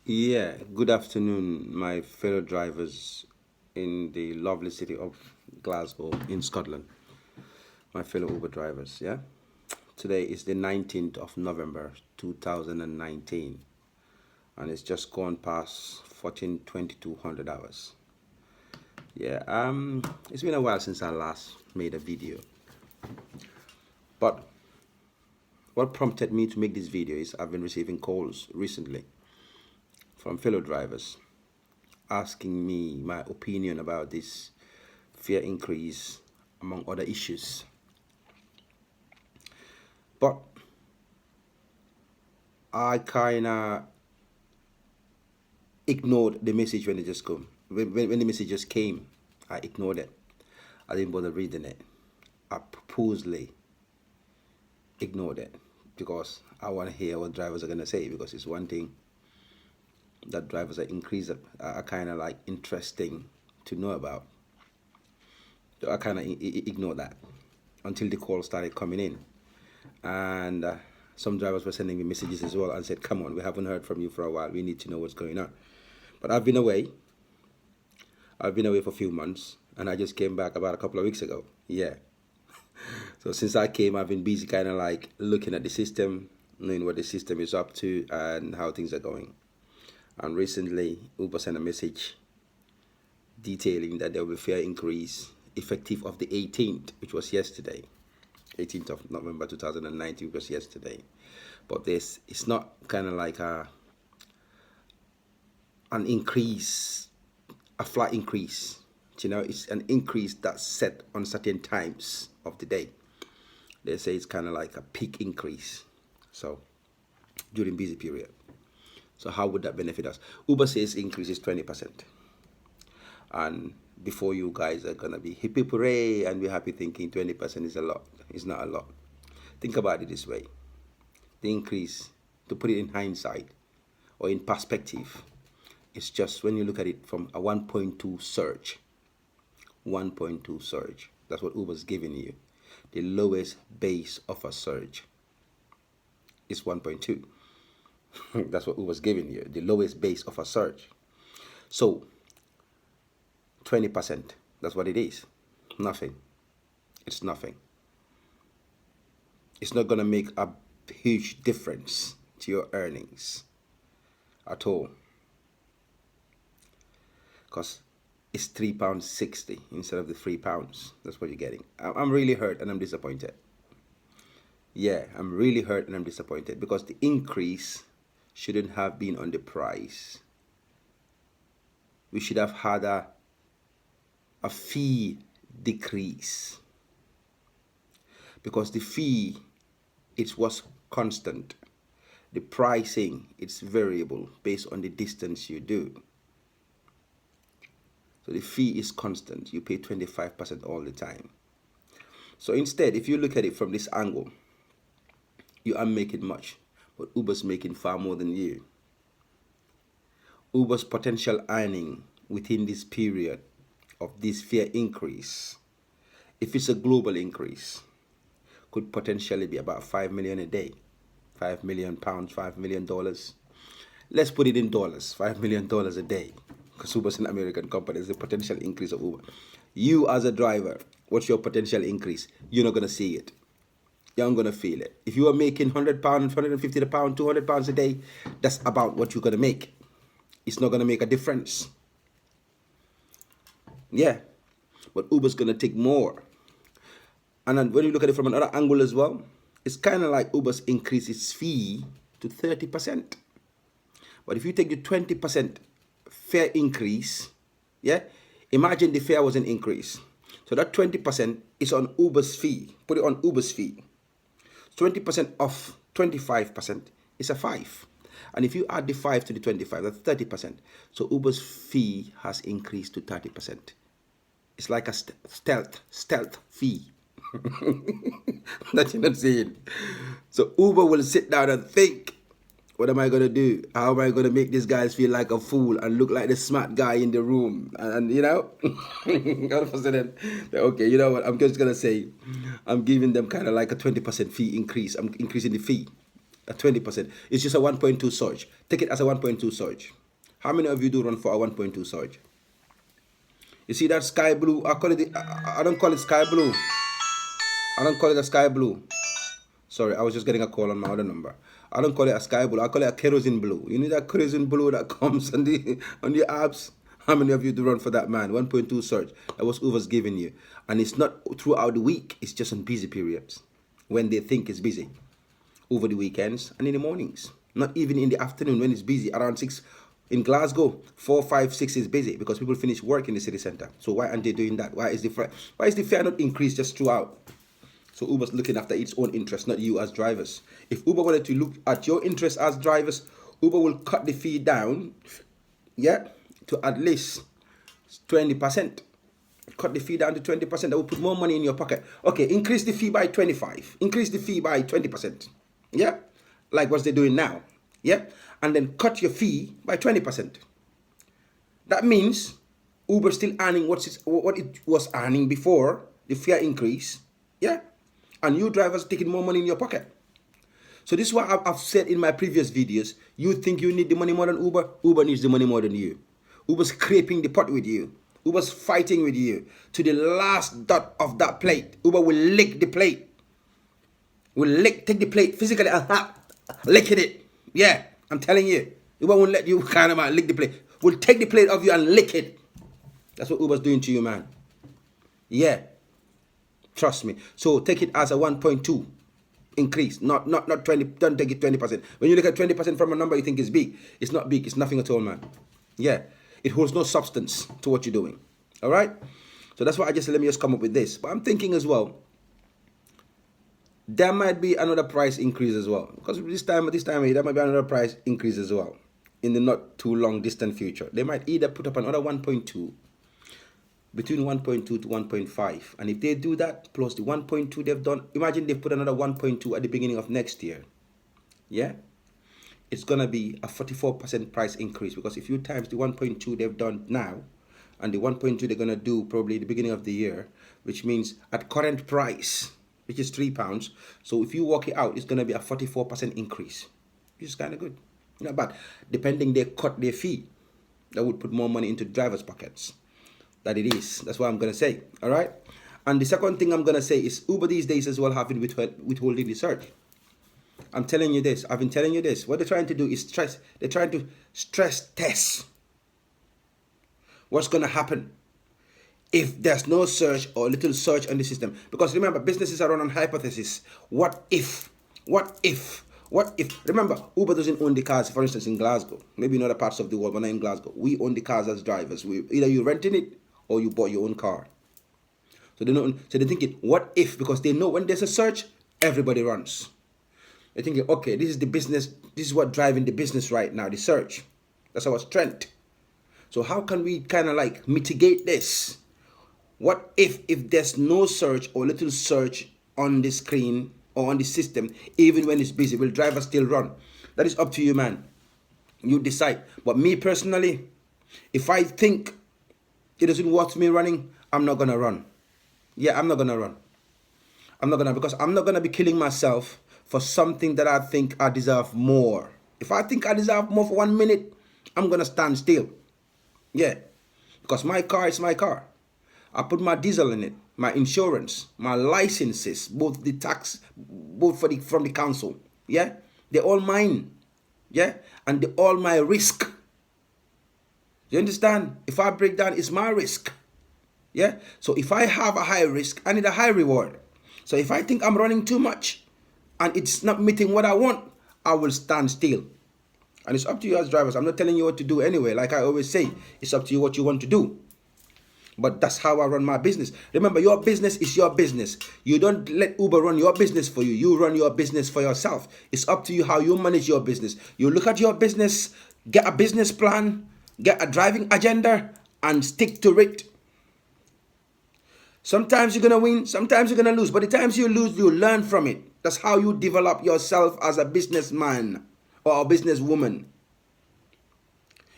Yeah, good afternoon, my fellow drivers in the lovely city of Glasgow in Scotland. My fellow Uber drivers, yeah? Today is the 19th of November 2019, and it's just gone past 14:22 hours. Yeah, it's been a while since I last made a video, but what prompted me to make this video is I've been receiving calls recently from fellow drivers asking me my opinion about this fare increase, among other issues. But I kind of ignored the message when it just come. When the message just came, I ignored it. I didn't bother reading it. I purposely ignored it because I want to hear what drivers are going to say, because it's one thing that drivers are increased are kind of like interesting to know about. So I kind of ignored that until the call started coming in. And some drivers were sending me messages as well and said, come on, we haven't heard from you for a while. We need to know what's going on. But I've been away. I've been away for a few months, and I just came back about a couple of weeks ago. Yeah. So since I came, I've been busy kind of like looking at the system, knowing what the system is up to and how things are going. And recently, Uber sent a message detailing that there will be fare increase effective of the 18th, which was yesterday. 18th of November 2019, which was yesterday. But this, it's not kind of like an increase, a flat increase. It's an increase that's set on certain times of the day. They say it's kind of like a peak increase. So during busy period. So how would that benefit us? Uber says increase is 20%. And before you guys are gonna be hippie hooray and be happy thinking 20% is a lot. It's not a lot. Think about it this way. The increase, to put it in hindsight or in perspective, it's just when you look at it from a 1.2 surge. 1.2 surge. That's what Uber's giving you. The lowest base of a surge is 1.2. That's what Uber's giving you. The lowest base of a surge. So 20%. That's what it is. Nothing. It's nothing. It's not gonna make a huge difference to your earnings at all, because it's £3.60 instead of the £3. That's what you're getting. I'm really hurt and I'm disappointed. Yeah, I'm really hurt and I'm disappointed because the increase shouldn't have been on the price. We should have had a fee decrease, because the fee, it was constant. The pricing, it's variable based on the distance you do. So the fee is constant. You pay 25% all the time. So instead, if you look at it from this angle, you aren't making much, but Uber's making far more than you. Uber's potential earning within this period of this fare increase, if it's a global increase, could potentially be about 5 million a day. 5 million pounds, $5 million. Let's put it in dollars, $5 million a day. Because Uber's an American company, there's a potential increase of Uber. You as a driver, what's your potential increase? You're not gonna see it. You're not gonna feel it. If you are making £100, £150, £200 a day, that's about what you're gonna make. It's not gonna make a difference. Yeah, but Uber's gonna take more. And then when you look at it from another angle as well, it's kind of like Uber's increase its fee to 30%. But if you take the 20% fare increase, yeah, imagine the fare was an increase. So that 20% is on Uber's fee. Put it on Uber's fee. 20% off 25% is a 5. And if you add the 5 to the 25, that's 30%. So Uber's fee has increased to 30%. It's like a stealth fee. That you're not seeing. So Uber will sit down and think, what am I going to do? How am I going to make these guys feel like a fool and look like the smart guy in the room? And all of a sudden, okay, you know what? I'm just going to say, I'm giving them kind of like a 20% fee increase. I'm increasing the fee. a 20%. It's just a 1.2 surge. Take it as a 1.2 surge. How many of you do run for a 1.2 surge? You see that sky blue? I call it. I don't call it sky blue. I don't call it a sky blue. Sorry, I was just getting a call on my other number. I don't call it a sky blue. I call it a kerosene blue. You know that kerosene blue that comes on the apps? How many of you do run for that, man? 1.2 surge. That was Uber's giving you. And it's not throughout the week. It's just on busy periods. When they think it's busy. Over the weekends and in the mornings. Not even in the afternoon when it's busy. Around 6 in Glasgow, 4, 5, 6 is busy because people finish work in the city center. So why aren't they doing that? Why is the fare not increased just throughout? So Uber's looking after its own interest, not you as drivers. If Uber wanted to look at your interest as drivers, Uber will cut the fee down, yeah, to at least 20%. Cut the fee down to 20%. That will put more money in your pocket. Okay, increase the fee by 25. Increase the fee by 20%. Yeah, like what they're doing now. Yeah, and then cut your fee by 20%. That means Uber still earning what it was earning before the fare increase. Yeah. And you drivers taking more money in your pocket. So this is what I've said in my previous videos. You think you need the money more than Uber? Uber needs the money more than you. Uber's scraping the pot with you. Uber's fighting with you. To the last dot of that plate. Uber will lick the plate. Take the plate physically and lick it. Yeah, I'm telling you. Uber won't let you kind of lick the plate. Will take the plate off you and lick it. That's what Uber's doing to you, man. Yeah. Trust me. So take it as a 1.2 increase, not 20. Don't take it 20%. When you look at 20% from a number you think is big, it's not big. It's nothing at all, man. Yeah, it holds no substance to what you're doing. All right. So that's why let me just come up with this. But I'm thinking as well, there might be another price increase as well, because this time there might be another price increase as well in the not too long distant future. They might either put up another 1.2. Between 1.2 to 1.5. And if they do that, plus the 1.2 they've done, imagine they put another 1.2 at the beginning of next year. Yeah? It's going to be a 44% price increase, because if you times the 1.2 they've done now, and the 1.2 they're going to do probably at the beginning of the year, which means at current price, which is £3, so if you work it out, it's going to be a 44% increase, which is kind of good. Not bad. Depending, they cut their fee. That would put more money into drivers' pockets. That it is. That's what I'm going to say. All right. And the second thing I'm going to say is Uber these days as well have been withholding the surge. I'm telling you this. I've been telling you this. What they're trying to do is they're trying to stress test what's going to happen if there's no surge or little surge on the system. Because remember, businesses are run on hypothesis. What if? Remember, Uber doesn't own the cars, for instance, in Glasgow. Maybe in other parts of the world, but not in Glasgow. We own the cars as drivers. Either you're renting it or you bought your own car. So they're thinking, what if? Because they know when there's a surge, everybody runs. They're thinking, okay, this is the business. This is what driving the business right now, the surge. That's our strength. So how can we kind of like mitigate this? What if there's no surge or little surge on the screen or on the system, even when it's busy, will drivers still run? That is up to you, man. You decide. But me personally, if I think it doesn't worth me running, I'm not gonna run. Yeah, I'm not gonna run. Because I'm not gonna be killing myself for something that I think I deserve more. If I think I deserve more for 1 minute, I'm gonna stand still. Yeah, because my car is my car. I put my diesel in it, my insurance, my licenses, both the tax, from the council. Yeah, they're all mine. Yeah, and they're all my risk. You understand? If I break down, it's my risk. Yeah, so if I have a high risk, I need a high reward. So if I think I'm running too much and it's not meeting what I want, I will stand still. And it's up to you as drivers. I'm not telling you what to do anyway. Like I always say, it's up to you what you want to do. But that's how I run my business. Remember, your business is your business. You don't let Uber run your business for you. You run your business for yourself. It's up to you how you manage your business. You look at your business, get a business plan, get a driving agenda, and stick to it. Sometimes you're going to win, sometimes you're going to lose. But the times you lose, you learn from it. That's how you develop yourself as a businessman or a businesswoman.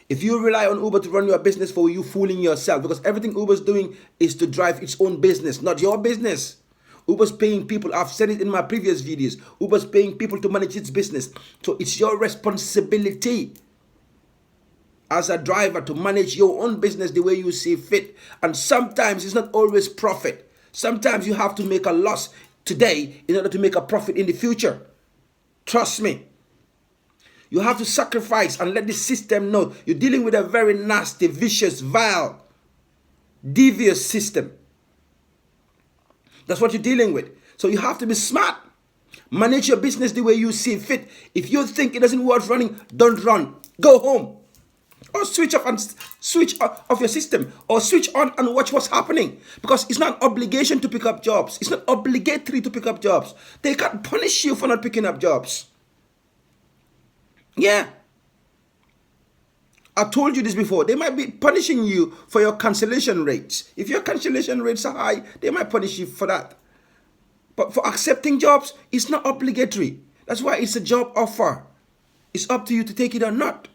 If you rely on Uber to run your business for you, fooling yourself, because everything Uber's doing is to drive its own business, not your business. Uber's paying people. I've said it in my previous videos. Uber's paying people to manage its business. So it's your responsibility as a driver to manage your own business the way you see fit. And sometimes it's not always profit. Sometimes you have to make a loss today in order to make a profit in the future. Trust me. You have to sacrifice and let the system know you're dealing with a very nasty, vicious, vile, devious system. That's what you're dealing with. So you have to be smart. Manage your business the way you see fit. If you think it doesn't worth running, don't run. Go home. Or switch off your system. Or switch on and watch what's happening. Because it's not an obligation to pick up jobs. It's not obligatory to pick up jobs. They can't punish you for not picking up jobs. Yeah. I told you this before. They might be punishing you for your cancellation rates. If your cancellation rates are high, they might punish you for that. But for accepting jobs, it's not obligatory. That's why it's a job offer. It's up to you to take it or not.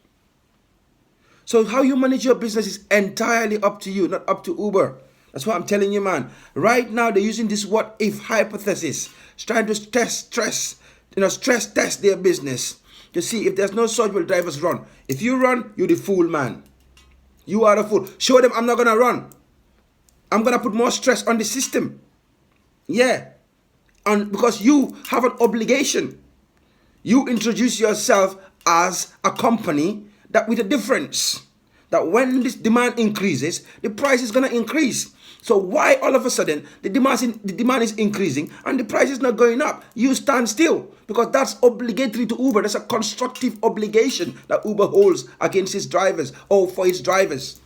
So how you manage your business is entirely up to you, not up to Uber. That's what I'm telling you, man. Right now, they're using this what-if hypothesis, trying to stress test their business. To see if there's no surge, will drivers run? If you run, you're the fool, man. You are the fool. Show them I'm not going to run. I'm going to put more stress on the system. Yeah. And because you have an obligation. You introduce yourself as a company that with a difference. That when this demand increases, the price is going to increase. So why all of a sudden the demand is increasing and the price is not going up? You stand still because that's obligatory to Uber. That's a constructive obligation that Uber holds against its drivers or for its drivers.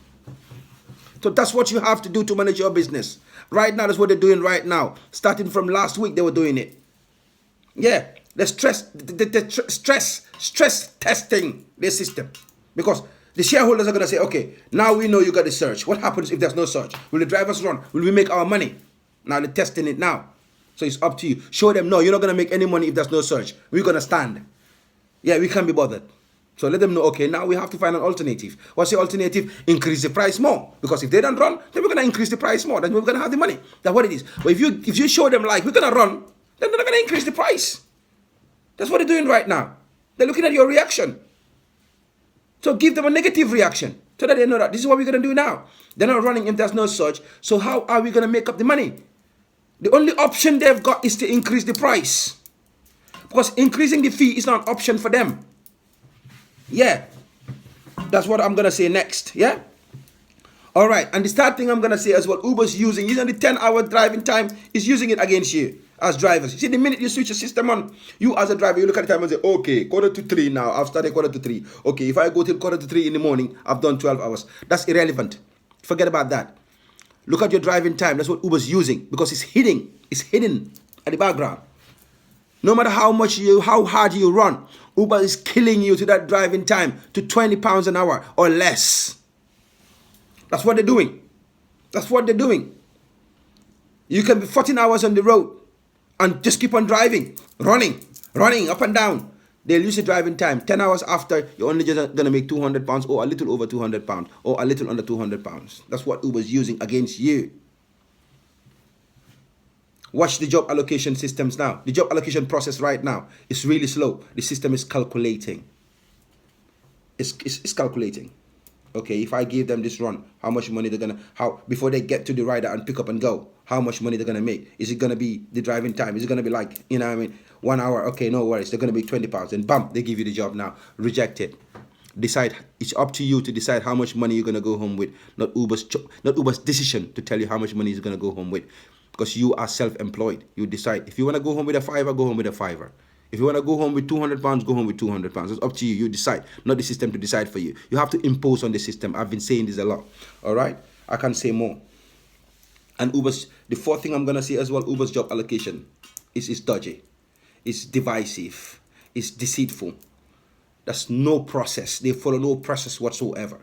So that's what you have to do to manage your business. Right now, that's what they're doing right now. Starting from last week, they were doing it. Yeah, the stress testing their system because the shareholders are going to say, okay, now we know you got the surge. What happens if there's no surge? Will the drivers run? Will we make our money? Now they're testing it now. So it's up to you. Show them, no, you're not going to make any money if there's no surge. We're going to stand. Yeah, we can't be bothered. So let them know, okay, now we have to find an alternative. What's the alternative? Increase the price more. Because if they don't run, then we're going to increase the price more. Then we're going to have the money. That's what it is. But if you show them like, we're going to run, then they're not going to increase the price. That's what they're doing right now. They're looking at your reaction. So give them a negative reaction so that they know that this is what we're going to do now. They're not running if there's no surge. So how are we going to make up the money? The only option they've got is to increase the price. Because increasing the fee is not an option for them. Yeah. That's what I'm going to say next. Yeah. All right. And the third thing I'm going to say as well, Uber's using the 10-hour driving time is using it against you as drivers. You see, the minute you switch your system on, you as a driver, you look at the time and say, okay, 2:45 now. I've started 2:45. Okay, if I go till 2:45 in the morning, I've done 12 hours. That's irrelevant. Forget about that. Look at your driving time. That's what Uber's using because it's hidden. It's hidden at the background. No matter how hard you run, Uber is killing you to that driving time to £20 an hour or less. That's what they're doing. That's what they're doing. You can be 14 hours on the road and just keep on driving, running up and down. They'll use the driving time. 10 hours after, you're only just going to make £200 or a little over £200 or a little under £200. That's what Uber's using against you. Watch the job allocation systems now. The job allocation process right now is really slow. The system is calculating. It's calculating. Okay, if I give them this run, how much money they're going to, before they get to the rider and pick up and go, how much money they're going to make? Is it going to be the driving time? Is it going to be like, 1 hour? Okay, no worries. They're going to be £20. And bam, they give you the job now. Reject it. Decide. It's up to you to decide how much money you're going to go home with. Not Uber's decision to tell you how much money you're going to go home with. Because you are self-employed. You decide. If you want to go home with a fiver, go home with a fiver. If you want to go home with £200, go home with £200. It's up to you. You decide, not the system to decide for you. You have to impose on the system. I've been saying this a lot. All right? I can say more. And the fourth thing I'm going to say as well, Uber's job allocation is dodgy. It's divisive. It's deceitful. That's no process. They follow no process whatsoever.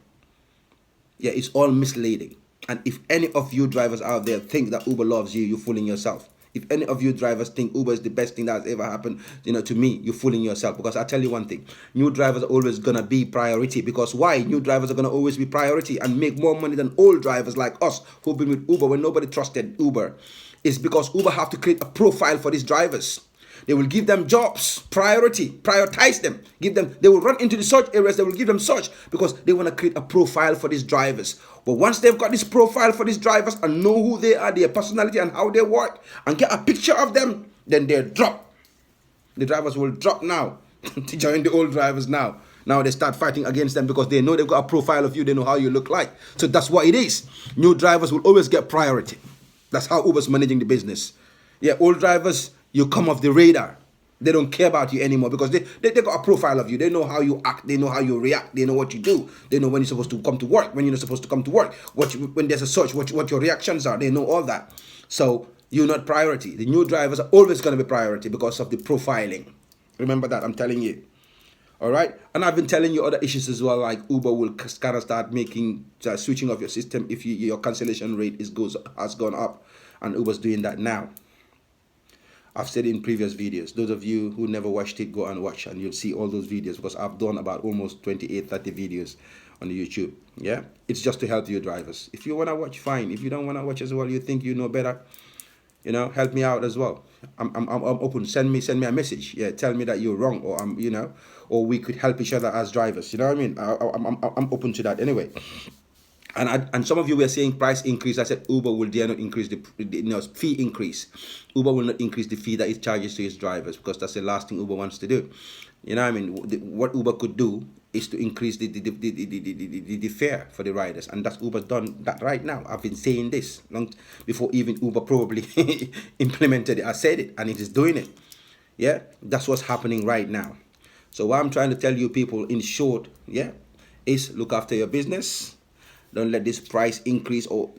Yeah, it's all misleading. And if any of you drivers out there think that Uber loves you, you're fooling yourself. If any of you drivers think Uber is the best thing that's ever happened, to me, you're fooling yourself. Because I tell you one thing, new drivers are always going to be priority. Because why? New drivers are going to always be priority and make more money than old drivers like us who've been with Uber when nobody trusted Uber. It's because Uber have to create a profile for these drivers. They will give them jobs, prioritize them, give them, they will run into the search areas, they will give them search because they want to create a profile for these drivers. But once they've got this profile for these drivers and know who they are, their personality and how they work, and get a picture of them, then they'll drop. The drivers will drop now to join the old drivers now. Now they start fighting against them because they know they've got a profile of you, they know how you look like. So that's what it is. New drivers will always get priority. That's how Uber's managing the business. Yeah, old drivers, you come off the radar. They don't care about you anymore because they got a profile of you. They know how you act. They know how you react. They know what you do. They know when you're supposed to come to work, when you're not supposed to come to work, when there's a search, what your reactions are. They know all that. So you're not priority. The new drivers are always going to be priority because of the profiling. Remember that, I'm telling you. All right, and I've been telling you other issues as well, like Uber will kind of start making switching of your system if your cancellation rate has gone up, and Uber's doing that now. I've said it in previous videos. Those of you who never watched it, go and watch, and you'll see all those videos because I've done about almost 28, 30 videos on YouTube. Yeah, it's just to help you drivers. If you want to watch, fine. If you don't want to watch as well, you think you know better, help me out as well. I'm open. Send me a message. Yeah, tell me that you're wrong, or or we could help each other as drivers. You know what I mean? I'm open to that anyway. And some of you were saying price increase. I said Uber will dare not increase the fee increase. Uber will not increase the fee that it charges to its drivers because that's the last thing Uber wants to do. You know what I mean? What Uber could do is to increase the fare for the riders, and that's Uber's done that right now. I've been saying this long before even Uber probably implemented it. I said it, and it is doing it. Yeah, that's what's happening right now. So what I'm trying to tell you people in short, yeah, is look after your business. Don't let this price increase or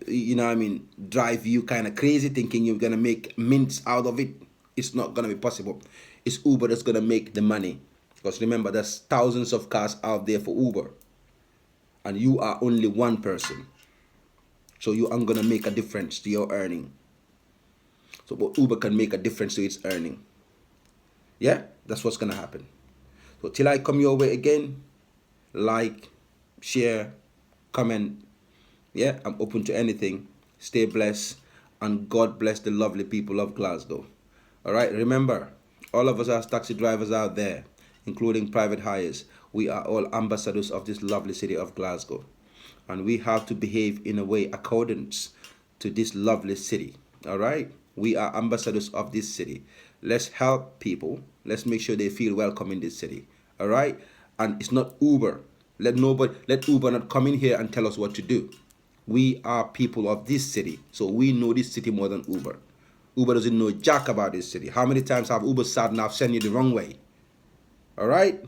drive you kind of crazy thinking you're gonna make mints out of it. It's not gonna be possible. It's Uber that's gonna make the money. Because remember, there's thousands of cars out there for Uber. And you are only one person. So you aren't gonna make a difference to your earning. So but Uber can make a difference to its earning. Yeah, that's what's gonna happen. So till I come your way again, like, share, comment. Yeah, I'm open to anything. Stay blessed, and God bless the lovely people of Glasgow. All right, remember, all of us as taxi drivers out there, including private hires, we are all ambassadors of this lovely city of Glasgow, and we have to behave in a way accordance to this lovely city. All right, we are ambassadors of this city. Let's help people. Let's make sure they feel welcome in this city. All right, and it's not Uber. Let Uber not come in here and tell us what to do. We are people of this city, so we know this city more than Uber. Uber doesn't know jack about this city. How many times have Uber sat and I've sent you the wrong way? All right?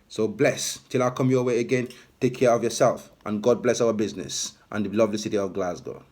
So bless. Till I come your way again, take care of yourself, and God bless our business and the lovely city of Glasgow.